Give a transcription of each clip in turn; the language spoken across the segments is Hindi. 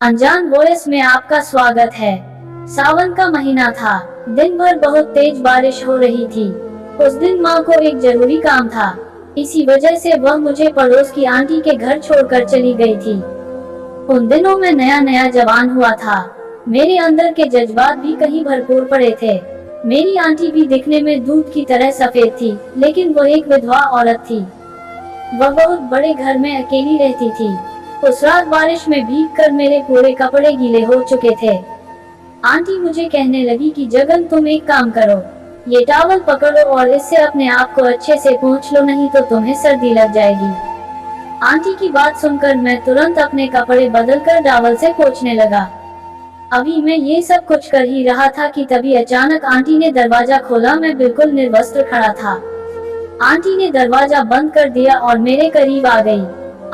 अनजान वॉइस में आपका स्वागत है। सावन का महीना था। दिन भर बहुत तेज बारिश हो रही थी। उस दिन माँ को एक जरूरी काम था। इसी वजह से वह मुझे पड़ोस की आंटी के घर छोड़कर चली गई थी। उन दिनों में नया नया जवान हुआ था। मेरे अंदर के जज्बात भी कहीं भरपूर पड़े थे। मेरी आंटी भी दिखने में दूध की तरह सफेद थी, लेकिन वो एक विधवा औरत थी। वह बहुत बड़े घर में अकेली रहती थी। उस रात बारिश में भीगकर मेरे पूरे कपड़े गीले हो चुके थे। आंटी मुझे कहने लगी कि जगन, तुम एक काम करो, ये टॉवल पकड़ो और इससे अपने आप को अच्छे से पोंछ लो, नहीं तो तुम्हें सर्दी लग जाएगी। आंटी की बात सुनकर मैं तुरंत अपने कपड़े बदलकर टॉवल से पोंछने लगा। अभी मैं ये सब कुछ कर ही रहा था कि तभी अचानक आंटी ने दरवाजा खोला। मैं बिल्कुल निर्वस्त्र खड़ा था। आंटी ने दरवाजा बंद कर दिया और मेरे करीब आ गई।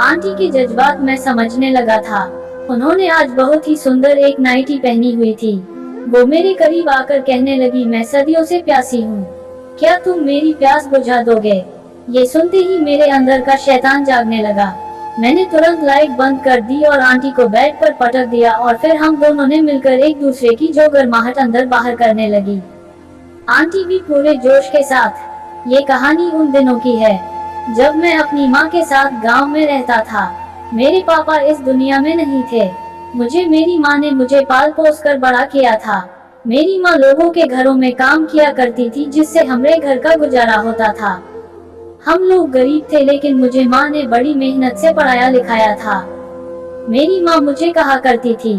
आंटी के जज्बात मैं समझने लगा था। उन्होंने आज बहुत ही सुंदर एक नाइटी पहनी हुई थी। वो मेरे करीब आकर कहने लगी, मैं सदियों से प्यासी हूँ, क्या तुम मेरी प्यास बुझा दोगे? ये सुनते ही मेरे अंदर का शैतान जागने लगा। मैंने तुरंत लाइट बंद कर दी और आंटी को बेड पर पटक दिया और फिर हम दोनों ने मिलकर एक दूसरे की जो गर्माहट अंदर बाहर करने लगी। आंटी भी पूरे जोश के साथ। ये कहानी उन दिनों की है जब मैं अपनी माँ के साथ गांव में रहता था। मेरे पापा इस दुनिया में नहीं थे। मेरी माँ ने मुझे पाल पोस कर बड़ा किया था। मेरी माँ लोगों के घरों में काम किया करती थी, जिससे हमारे घर का गुजारा होता था। हम लोग गरीब थे, लेकिन मुझे माँ ने बड़ी मेहनत से पढ़ाया लिखाया था। मेरी माँ मुझे कहा करती थी,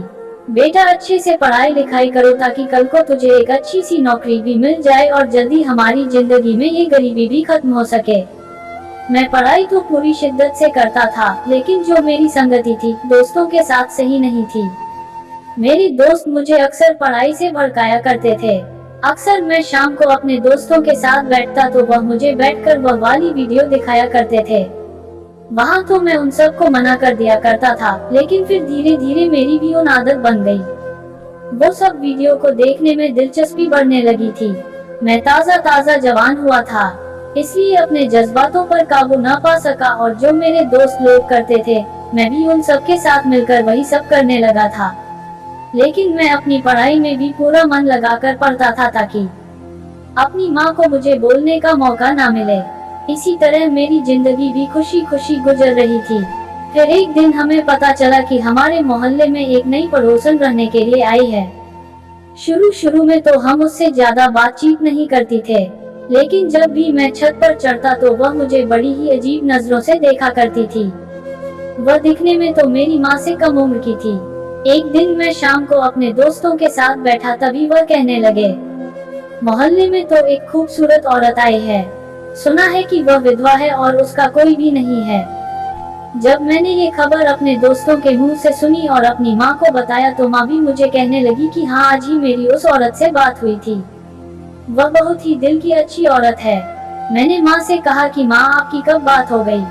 बेटा अच्छे से पढ़ाई लिखाई करो ताकि कल को तुझे एक अच्छी सी नौकरी भी मिल जाए और जल्दी हमारी जिंदगी में ये गरीबी भी खत्म हो सके। मैं पढ़ाई तो पूरी शिद्दत से करता था, लेकिन जो मेरी संगति थी दोस्तों के साथ सही नहीं थी। मेरे दोस्त मुझे अक्सर पढ़ाई से भड़काया करते थे। अक्सर मैं शाम को अपने दोस्तों के साथ बैठता तो वह मुझे बैठकर वह वाली वीडियो दिखाया करते थे। वहाँ तो मैं उन सबको मना कर दिया करता था, लेकिन फिर धीरे धीरे मेरी भी उन आदत बन गई। वो सब वीडियो को देखने में दिलचस्पी बढ़ने लगी थी। मैं ताजा जवान हुआ था, इसलिए अपने जज्बातों पर काबू न पा सका और जो मेरे दोस्त लोग करते थे, मैं भी उन सब के साथ मिलकर वही सब करने लगा था। लेकिन मैं अपनी पढ़ाई में भी पूरा मन लगाकर पढ़ता था ताकि अपनी माँ को मुझे बोलने का मौका ना मिले। इसी तरह मेरी जिंदगी भी खुशी खुशी गुजर रही थी। फिर एक दिन हमें पता चला कि हमारे मोहल्ले में एक नई पड़ोसन रहने के लिए आई है। शुरू में तो हम उससे ज्यादा बातचीत नहीं करती थे, लेकिन जब भी मैं छत पर चढ़ता तो वह मुझे बड़ी ही अजीब नजरों से देखा करती थी। वह दिखने में तो मेरी माँ से कम उम्र की थी। एक दिन मैं शाम को अपने दोस्तों के साथ बैठा, तभी वह कहने लगे, मोहल्ले में तो एक खूबसूरत औरत आई है, सुना है कि वह विधवा है और उसका कोई भी नहीं है। जब मैंने ये खबर अपने दोस्तों के मुंह से सुनी और अपनी माँ को बताया तो माँ भी मुझे कहने लगी कि हाँ, आज ही मेरी उस औरत से बात हुई थी, वह बहुत ही दिल की अच्छी औरत है। मैंने माँ से कहा कि माँ, आपकी कब बात हो गई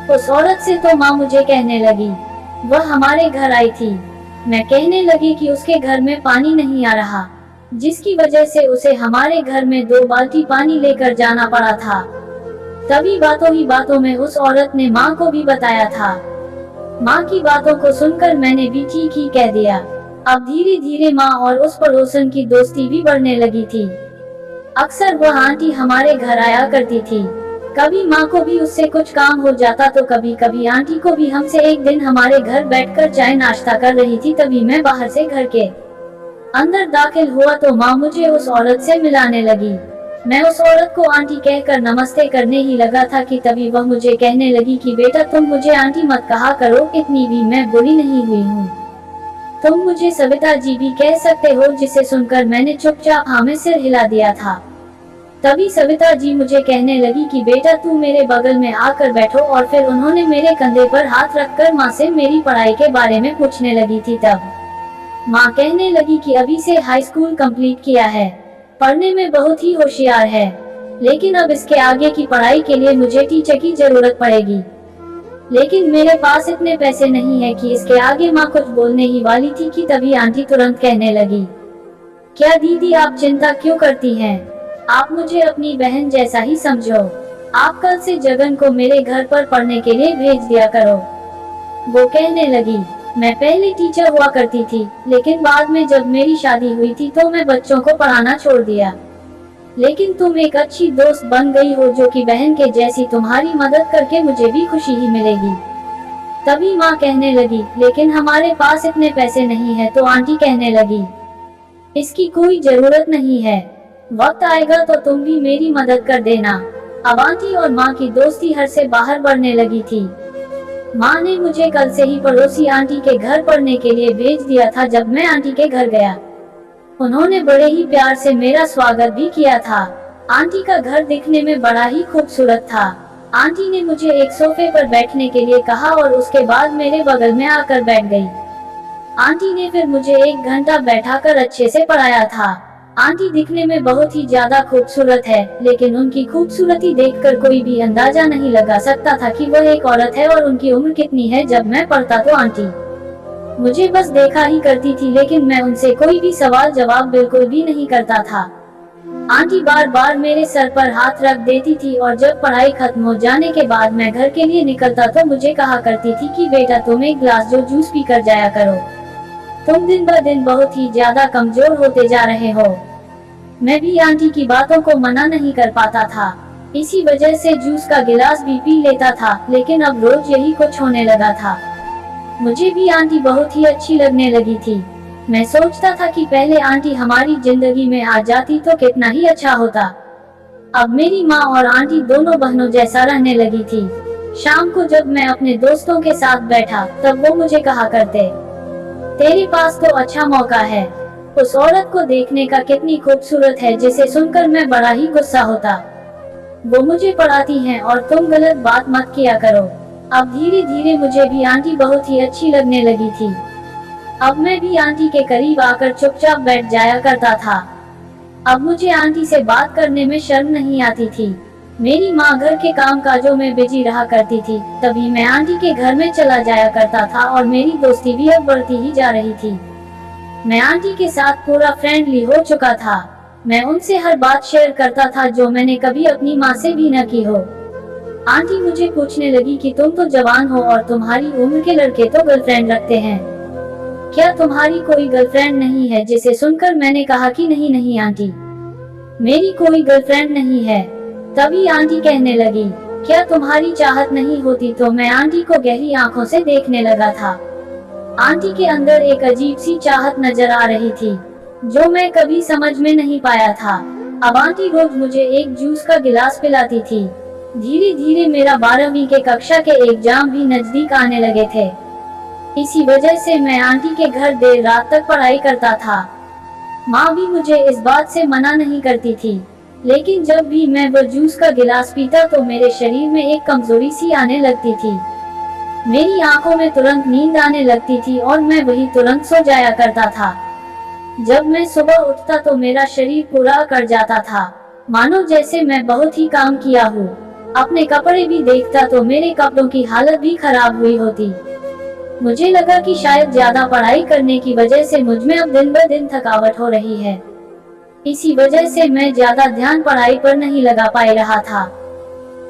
उस औरत से? तो माँ मुझे कहने लगी, वह हमारे घर आई थी। मैं कहने लगी कि उसके घर में पानी नहीं आ रहा, जिसकी वजह से उसे हमारे घर में 2 बाल्टी पानी लेकर जाना पड़ा था। तभी बातों ही बातों में उस औरत ने माँ को भी बताया था। माँ की बातों को सुनकर मैंने भी ठीक ही कह दिया। अब धीरे धीरे माँ और उस पड़ोसन की दोस्ती भी बढ़ने लगी थी। अक्सर वह आंटी हमारे घर आया करती थी। कभी माँ को भी उससे कुछ काम हो जाता तो कभी कभी आंटी को भी हमसे। एक दिन हमारे घर बैठकर चाय नाश्ता कर रही थी, तभी मैं बाहर से घर के अंदर दाखिल हुआ तो माँ मुझे उस औरत से मिलाने लगी। मैं उस औरत को आंटी कहकर नमस्ते करने ही लगा था कि तभी वह मुझे कहने लगी कि बेटा, तुम मुझे आंटी मत कहा करो, इतनी भी मैं बुरी नहीं हुई हूँ, तुम मुझे सविता जी भी कह सकते हो। जिसे सुनकर मैंने चुपचाप हाँ में सिर हिला दिया था। तभी सविता जी मुझे कहने लगी कि बेटा, तू मेरे बगल में आकर बैठो, और फिर उन्होंने मेरे कंधे पर हाथ रखकर माँ से मेरी पढ़ाई के बारे में पूछने लगी थी। तब माँ कहने लगी कि अभी से हाई स्कूल कंप्लीट किया है, पढ़ने में बहुत ही होशियार है, लेकिन अब इसके आगे की पढ़ाई के लिए मुझे टीचर की जरूरत पड़ेगी, लेकिन मेरे पास इतने पैसे नहीं है कि इसके आगे। माँ कुछ बोलने ही वाली थी कि तभी आंटी तुरंत कहने लगी, क्या दीदी, आप चिंता क्यों करती हैं? आप मुझे अपनी बहन जैसा ही समझो। आप कल से जगन को मेरे घर पर पढ़ने के लिए भेज दिया करो। वो कहने लगी, मैं पहले टीचर हुआ करती थी, लेकिन बाद में जब मेरी शादी हुई थी तो मैं बच्चों को पढ़ाना छोड़ दिया। लेकिन तुम एक अच्छी दोस्त बन गई हो जो कि बहन के जैसी, तुम्हारी मदद करके मुझे भी खुशी ही मिलेगी। तभी माँ कहने लगी, लेकिन हमारे पास इतने पैसे नहीं है। तो आंटी कहने लगी, इसकी कोई जरूरत नहीं है, वक्त आएगा तो तुम भी मेरी मदद कर देना। अब आंटी और माँ की दोस्ती हर से बाहर बढ़ने लगी थी। माँ ने मुझे कल से ही पड़ोसी आंटी के घर पढ़ने के लिए भेज दिया था। जब मैं आंटी के घर गया, उन्होंने बड़े ही प्यार से मेरा स्वागत भी किया था। आंटी का घर दिखने में बड़ा ही खूबसूरत था। आंटी ने मुझे एक सोफे पर बैठने के लिए कहा और उसके बाद मेरे बगल में आकर बैठ गई। आंटी ने फिर मुझे 1 घंटा बैठाकर अच्छे से पढ़ाया था। आंटी दिखने में बहुत ही ज्यादा खूबसूरत है, लेकिन उनकी खूबसूरती देखकर कोई भी अंदाजा नहीं लगा सकता था कि वह एक औरत है और उनकी उम्र कितनी है। जब मैं पढ़ता तो आंटी मुझे बस देखा ही करती थी, लेकिन मैं उनसे कोई भी सवाल जवाब बिल्कुल भी नहीं करता था। आंटी बार बार मेरे सर पर हाथ रख देती थी और जब पढ़ाई खत्म हो जाने के बाद मैं घर के लिए निकलता तो मुझे कहा करती थी कि बेटा तुम एक गिलास जो जूस पी कर जाया करो, तुम दिन ब दिन बहुत ही ज्यादा कमजोर होते जा रहे हो। मैं भी आंटी की बातों को मना नहीं कर पाता था, इसी वजह से जूस का गिलास भी पी लेता था। लेकिन अब रोज यही कुछ होने लगा था। मुझे भी आंटी बहुत ही अच्छी लगने लगी थी। मैं सोचता था कि पहले आंटी हमारी जिंदगी में आ जाती तो कितना ही अच्छा होता। अब मेरी माँ और आंटी दोनों बहनों जैसा रहने लगी थी। शाम को जब मैं अपने दोस्तों के साथ बैठा तब वो मुझे कहा करते, तेरे पास तो अच्छा मौका है, उस औरत को देखने का कितनी खूबसूरत है। जिसे सुनकर मैं बड़ा ही गुस्सा होता। वो मुझे पढ़ाती हैं और तुम गलत बात मत किया करो। अब धीरे धीरे मुझे भी आंटी बहुत ही अच्छी लगने लगी थी। अब मैं भी आंटी के करीब आकर चुपचाप बैठ जाया करता था। अब मुझे आंटी से बात करने में शर्म नहीं आती थी। मेरी माँ घर के काम काजों में बिजी रहा करती थी, तभी मैं आंटी के घर में चला जाया करता था और मेरी दोस्ती भी अब बढ़ती ही जा रही थी। मैं आंटी के साथ पूरा फ्रेंडली हो चुका था। मैं उनसे हर बात शेयर करता था जो मैंने कभी अपनी माँ से भी न की हो। आंटी मुझे पूछने लगी कि तुम तो जवान हो और तुम्हारी उम्र के लड़के तो गर्लफ्रेंड रखते हैं, क्या तुम्हारी कोई गर्लफ्रेंड नहीं है? जिसे सुनकर मैंने कहा कि नहीं नहीं आंटी, मेरी कोई गर्लफ्रेंड नहीं है। तभी आंटी कहने लगी, क्या तुम्हारी चाहत नहीं होती? तो मैं आंटी को गहरी आंखों से देखने लगा था। आंटी के अंदर एक अजीब सी चाहत नजर आ रही थी जो मैं कभी समझ में नहीं पाया था। अब आंटी रोज मुझे एक जूस का गिलास पिलाती थी। धीरे धीरे मेरा 12वीं के कक्षा के एग्जाम भी नजदीक आने लगे थे। इसी वजह से मैं आंटी के घर देर रात तक पढ़ाई करता था। माँ भी मुझे इस बात से मना नहीं करती थी, लेकिन जब भी मैं वो जूस का गिलास पीता तो मेरे शरीर में एक कमजोरी सी आने लगती थी। मेरी आंखों में तुरंत नींद आने लगती थी और मैं वही तुरंत सो जाया करता था। जब मैं सुबह उठता तो मेरा शरीर पूरा अकड़ जाता था, मानो जैसे मैं बहुत ही काम किया हूँ। अपने कपड़े भी देखता तो मेरे कपड़ों की हालत भी खराब हुई होती। मुझे लगा कि शायद ज्यादा पढ़ाई करने की वजह से मुझ में अब दिन ब दिन थकावट हो रही है। इसी वजह से मैं ज्यादा ध्यान पढ़ाई पर नहीं लगा पा रहा था।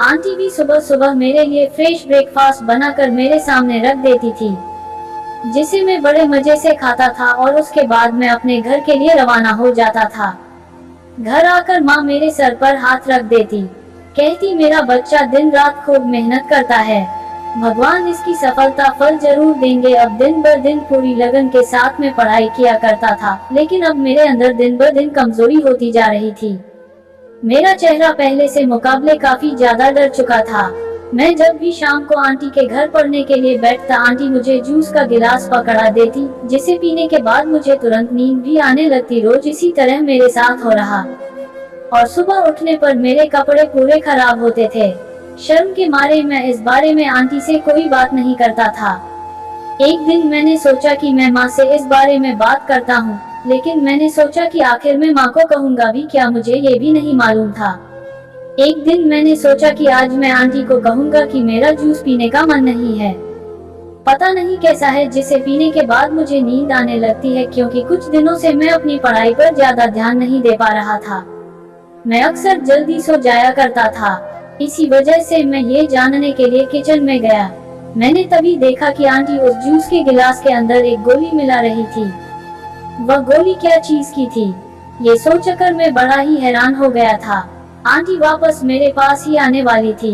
आंटी भी सुबह सुबह मेरे लिए फ्रेश ब्रेकफास्ट बनाकर मेरे सामने रख देती थी, जिसे मैं बड़े मजे से खाता था और उसके बाद मैं अपने घर के लिए रवाना हो जाता था। घर आकर माँ मेरे सर पर हाथ रख देती, कहती मेरा बच्चा दिन रात खूब मेहनत करता है, भगवान इसकी सफलता फल जरूर देंगे। अब दिन ब दिन पूरी लगन के साथ में पढ़ाई किया करता था, लेकिन अब मेरे अंदर दिन ब दिन कमजोरी होती जा रही थी। मेरा चेहरा पहले से मुकाबले काफी ज्यादा डर चुका था। मैं जब भी शाम को आंटी के घर पढ़ने के लिए बैठता, आंटी मुझे जूस का गिलास पकड़ा देती, जिसे पीने के बाद मुझे तुरंत नींद भी आने लगती। रोज इसी तरह मेरे साथ हो रहा और सुबह उठने पर मेरे कपड़े पूरे खराब होते थे। शर्म के मारे मैं इस बारे में आंटी से कोई बात नहीं करता था। एक दिन मैंने सोचा कि मैं माँ से इस बारे में बात करता हूँ, लेकिन मैंने सोचा कि आखिर मैं माँ को कहूँगा भी क्या, मुझे ये भी नहीं मालूम था। एक दिन मैंने सोचा कि आज मैं आंटी को कहूँगा कि मेरा जूस पीने का मन नहीं है। पता नहीं कैसा है जिसे पीने के बाद मुझे नींद आने लगती है, क्योंकि कुछ दिनों से मैं अपनी पढ़ाई पर ज्यादा ध्यान नहीं दे पा रहा था। मैं अक्सर जल्दी सो जाया करता था। इसी वजह से मैं ये जानने के लिए किचन में गया मैंने तभी देखा कि आंटी उस जूस के गिलास के अंदर एक गोली मिला रही थी। वह गोली क्या चीज की थी, ये सोचकर मैं बड़ा ही हैरान हो गया था। आंटी वापस मेरे पास ही आने वाली थी।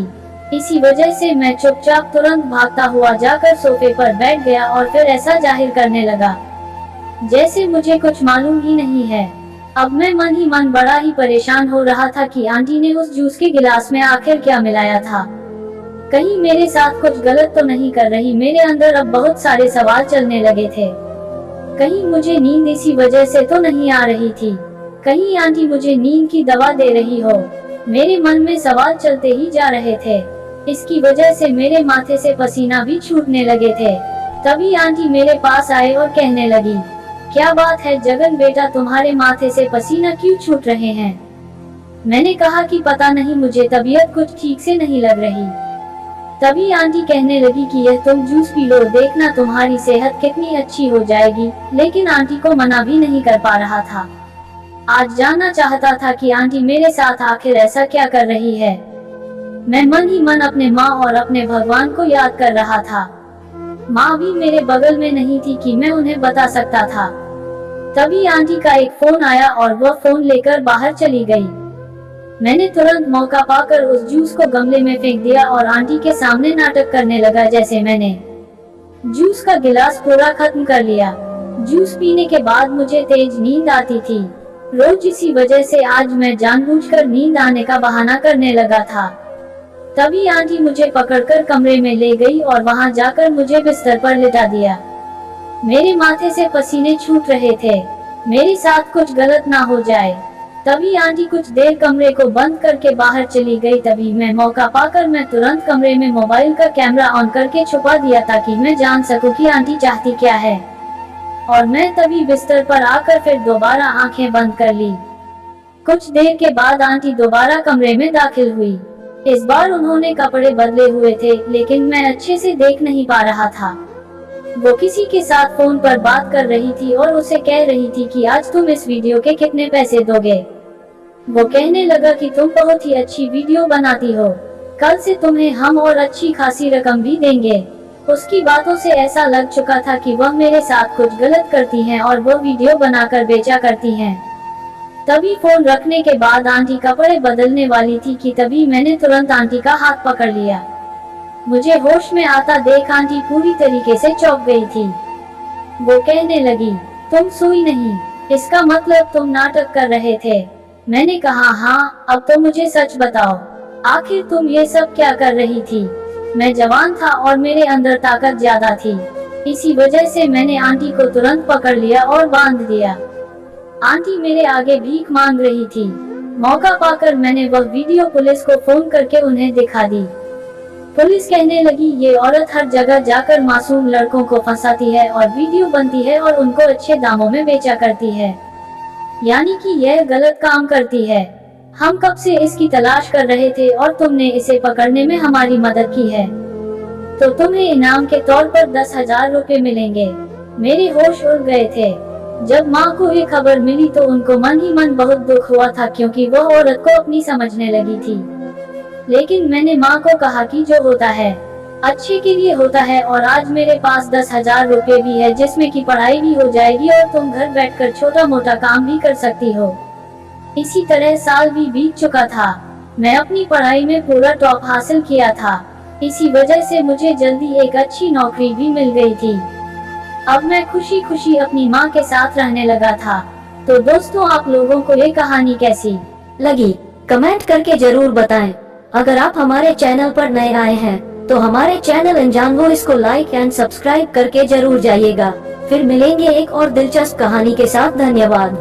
इसी वजह से मैं चुपचाप तुरंत भागता हुआ जाकर सोफे पर बैठ गया और फिर ऐसा जाहिर करने लगा जैसे मुझे कुछ मालूम ही नहीं है। अब मैं मन ही मन बड़ा ही परेशान हो रहा था कि आंटी ने उस जूस के गिलास में आखिर क्या मिलाया था। कहीं मेरे साथ कुछ गलत तो नहीं कर रही। मेरे अंदर अब बहुत सारे सवाल चलने लगे थे। कहीं मुझे नींद इसी वजह से तो नहीं आ रही थी, कहीं आंटी मुझे नींद की दवा दे रही हो। मेरे मन में सवाल चलते ही जा रहे थे। इसकी वजह से मेरे माथे से पसीना भी छूटने लगे थे। तभी आंटी मेरे पास आए और कहने लगी, क्या बात है जगन बेटा, तुम्हारे माथे से पसीना क्यों छूट रहे हैं? मैंने कहा कि पता नहीं, मुझे तबीयत कुछ ठीक से नहीं लग रही। तभी आंटी कहने लगी कि यह तुम जूस पी लो, देखना तुम्हारी सेहत कितनी अच्छी हो जाएगी। लेकिन आंटी को मना भी नहीं कर पा रहा था। आज जानना चाहता था कि आंटी मेरे साथ आखिर ऐसा क्या कर रही है। मैं मन ही मन अपने माँ और अपने भगवान को याद कर रहा था। माँ भी मेरे बगल में नहीं थी कि मैं उन्हें बता सकता था। तभी आंटी का एक फोन आया और वह फोन लेकर बाहर चली गई। मैंने तुरंत मौका पाकर उस जूस को गमले में फेंक दिया और आंटी के सामने नाटक करने लगा जैसे मैंने जूस का गिलास पूरा खत्म कर लिया। जूस पीने के बाद मुझे तेज नींद आती थी रोज, इसी वजह से आज मैं जानबूझकर नींद आने का बहाना करने लगा था। तभी आंटी मुझे पकड़कर कमरे में ले गई और वहां जाकर मुझे बिस्तर पर लिटा दिया। मेरे माथे से पसीने छूट रहे थे, मेरे साथ कुछ गलत ना हो जाए। तभी आंटी कुछ देर कमरे को बंद करके बाहर चली गई। तभी मैं मौका पाकर मैं तुरंत कमरे में मोबाइल का कैमरा ऑन करके छुपा दिया ताकि मैं जान सकूं कि आंटी चाहती क्या है। और मैं तभी बिस्तर पर आकर फिर दोबारा आंखें बंद कर ली। कुछ देर के बाद आंटी दोबारा कमरे में दाखिल हुई। इस बार उन्होंने कपड़े बदले हुए थे, लेकिन मैं अच्छे से देख नहीं पा रहा था। वो किसी के साथ फोन पर बात कर रही थी और उसे कह रही थी कि आज तुम इस वीडियो के कितने पैसे दोगे। वो कहने लगा कि तुम बहुत ही अच्छी वीडियो बनाती हो, कल से तुम्हें हम और अच्छी खासी रकम भी देंगे। उसकी बातों से ऐसा लग चुका था कि वह मेरे साथ कुछ गलत करती हैं और वो वीडियो बनाकर बेचा करती हैं। तभी फोन रखने के बाद आंटी कपड़े बदलने वाली थी कि तभी मैंने तुरंत आंटी का हाथ पकड़ लिया। मुझे होश में आता देख आंटी पूरी तरीके से चौंक गई थी। वो कहने लगी, तुम सोई नहीं, इसका मतलब तुम नाटक कर रहे थे। मैंने कहा हाँ, अब तो मुझे सच बताओ, आखिर तुम ये सब क्या कर रही थी? मैं जवान था और मेरे अंदर ताकत ज्यादा थी, इसी वजह से मैंने आंटी को तुरंत पकड़ लिया और बांध दिया। आंटी मेरे आगे भीख मांग रही थी। मौका पाकर मैंने वह वीडियो पुलिस को फोन करके उन्हें दिखा दी। पुलिस कहने लगी, ये औरत हर जगह जाकर मासूम लड़कों को फंसाती है और वीडियो बनती है और उनको अच्छे दामों में बेचा करती है, यानी कि यह गलत काम करती है। हम कब से इसकी तलाश कर रहे थे और तुमने इसे पकड़ने में हमारी मदद की है, तो तुम्हें इनाम के तौर पर 10,000 रुपए मिलेंगे। मेरे होश उड़ गए थे। जब माँ को ये खबर मिली तो उनको मन ही मन बहुत दुख हुआ था, क्योंकि वह औरत को अपनी समझने लगी थी। लेकिन मैंने माँ को कहा कि जो होता है अच्छे के लिए होता है, और आज मेरे पास 10,000 रुपए भी है जिसमें की पढ़ाई भी हो जाएगी और तुम घर बैठकर छोटा मोटा काम भी कर सकती हो। इसी तरह साल भी बीत चुका था। मैं अपनी पढ़ाई में पूरा टॉप हासिल किया था, इसी वजह से मुझे जल्दी एक अच्छी नौकरी भी मिल गई थी। अब मैं खुशी खुशी अपनी माँ के साथ रहने लगा था। तो दोस्तों, आप लोगों को ये कहानी कैसी लगी कमेंट करके जरूर बताएं। अगर आप हमारे चैनल पर नए आए हैं तो हमारे चैनल अनजान वॉइस को लाइक एंड सब्सक्राइब करके जरूर जाइएगा। फिर मिलेंगे एक और दिलचस्प कहानी के साथ। धन्यवाद।